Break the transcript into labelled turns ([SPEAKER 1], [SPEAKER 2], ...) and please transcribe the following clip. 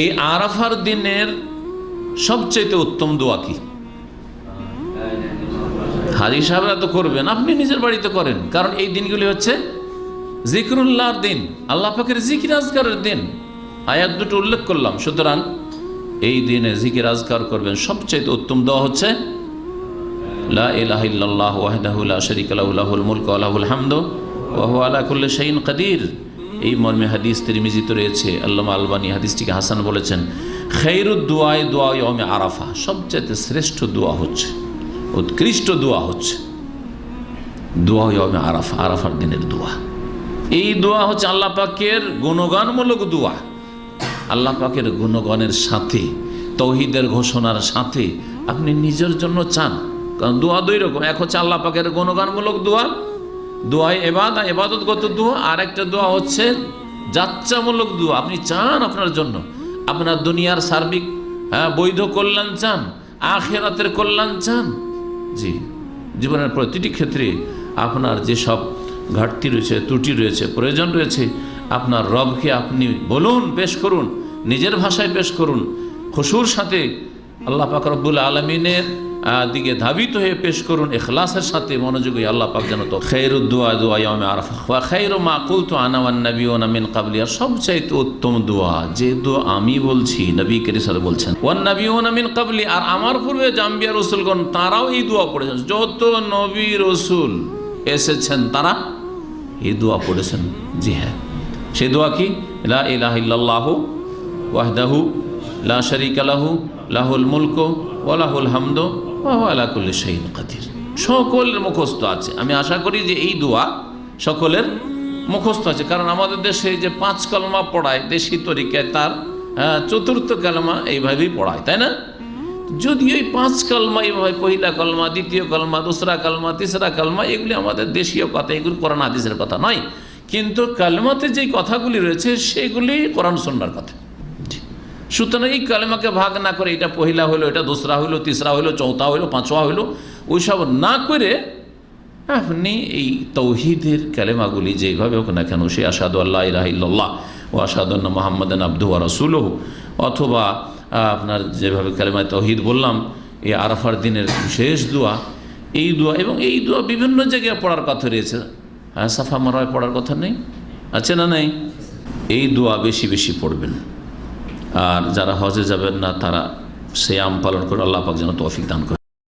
[SPEAKER 1] এই আরাফার দিনের সবচেয়ে উত্তম দোয়া কি? হাজী সাহেবরা তো করবেন, আপনি নিজের বাড়িতে করেন, কারণ এই দিনগুলি হচ্ছে জিকরুল্লাহর দিন, আল্লাহ পাকের জিকির আজকারের দিন। আয়াত দুটো উল্লেখ করলাম, সুতরাং এই দিনে জিকির আজকার করবেন। সবচেয়ে উত্তম দোয়া হচ্ছে লা ইলাহা ইল্লাল্লাহু ওয়াহদাহু লা শারীকা লাহু লাহুল মুলকু ওয়া লাহুল হামদু ওয়া হুয়া আলা কুল্লি শাইইন কাদির। এই মর্মে হাদিস তিরমিজিতে রয়েছে, আল্লামা আলবানী হাদিসটিকে হাসান বলেছেন। খায়রুদ দুআ দুআ ইয়াউমে আরাফা, সবচেয়ে শ্রেষ্ঠ দোয়া হচ্ছে, উৎকৃষ্ট দোয়া হচ্ছে দোয়া ইয়াউমে আরাফা, আরাফার দিনের দোয়া। এই দোয়া হচ্ছে আল্লাহ পাকের গুণগানমূলক দোয়া। আল্লাহ পাকের গুণগানের সাথে, তৌহিদের ঘোষণার সাথে আপনি নিজের জন্য চান, কারণ দোয়া দুই রকম। এক হচ্ছে আল্লাহ পাকের গুণগানমূলক দোয়া, দোয়ায় এবাদতগত দোয়া, আর একটা দোয়া হচ্ছে যাচ্চামূলক দোয়া। আপনি চান আপনার জন্য, আপনার দুনিয়ার সার্বিক বৈধ কল্যাণ চান, আখিরাতের কল্যাণ চান। জি, জীবনের প্রতিটি ক্ষেত্রে আপনার যেসব ঘাটতি রয়েছে, ত্রুটি রয়েছে, প্রয়োজন রয়েছে, আপনার রবকে আপনি বলুন, পেশ করুন, নিজের ভাষায় পেশ করুন, খুশুর সাথে আল্লাহ পাক রব্বুল আলামিনের দিকে ধাবিত হয়ে পেশ করুন, ইখলাসের সাথে মনোযোগী। আল্লাহ পাক যেন তো খায়রুদ দুআ দুআ ইয়াউমে আরাফা ওয়া খায়রু মা কুলতু আনা ওয়ান নাবিয়ুনা মিন ক্বাবলি, আর সবচাইতে উত্তম দোয়া যে দোয়া আমি বলছি, নবী করিম সাল্লাল্লাহু আলাইহি ওয়াসাল্লাম বলছেন ওয়ান নাবিয়ুনা মিন ক্বাবলি, আর আমার পূর্বে যে আম্বিয়া রাসূলগণ তারাও এই দোয়া পড়েছেন। যত নবী রাসূল এসেছেন তারা এই দোয়া পড়েছেন। জি হ্যাঁ, সেই দোয়া কি? লা ইলাহা ইল্লাল্লাহু ওয়াহদাহু লা শারীকা লাহু লাহুল মুলকু ওয়া লাহুল হামদু ওয়া হুয়া আলা কুল্লি শাইইন কাদির। সকলের মুখস্থ আছে। আমি আশা করি যে এই দোয়া সকলের মুখস্থ আছে, কারণ আমাদের দেশে যে 5 কলমা পড়ায় দেশি তরিকায়, তার চতুর্থ কলমা এইভাবেই পড়ায়, তাই না? যদি ওই 5 কলমা এইভাবে, পহিলা কলমা, দ্বিতীয় কলমা, দোসরা কলমা, তিসরা কলমা, এগুলি আমাদের দেশীয় কথা, এগুলি কোরআন হাদিসের কথা নয়, কিন্তু কালমাতে যেই কথাগুলি রয়েছে সেগুলি কোরআন সুন্নাহর কথা। সুতরাং এই কালেমাকে ভাগ না করে এটা পহিলা হইলো, এটা দোসরা হইলো, তিসরা হইলো, চৌথা হইলো, পাঁচওয়া হইলো, ওইসব না করে আপনি এই তৌহিদের কালেমাগুলি যেইভাবে হোক না কেন, সে আশহাদু আল্লা ইলাহা ইল্লাল্লাহ ও আশহাদু আন্না মুহাম্মাদান আবদুহু ওয়া রাসূলুহু, অথবা আপনার যেভাবে কালেমায়ে তাওহীদ বললাম, এই আরাফার দিনের শেষ দোয়া, এই দোয়া, এবং এই দোয়া বিভিন্ন জায়গায় পড়ার কথা রয়েছে। সাফা মারওয়ায় পড়ার কথা নেই? আছে না নেই? এই দোয়া বেশি বেশি পড়বেন। আর যারা হজে যাবেন না তারা সিয়াম পালন করে আল্লাহ পাক যেন তৌফিক দান করে।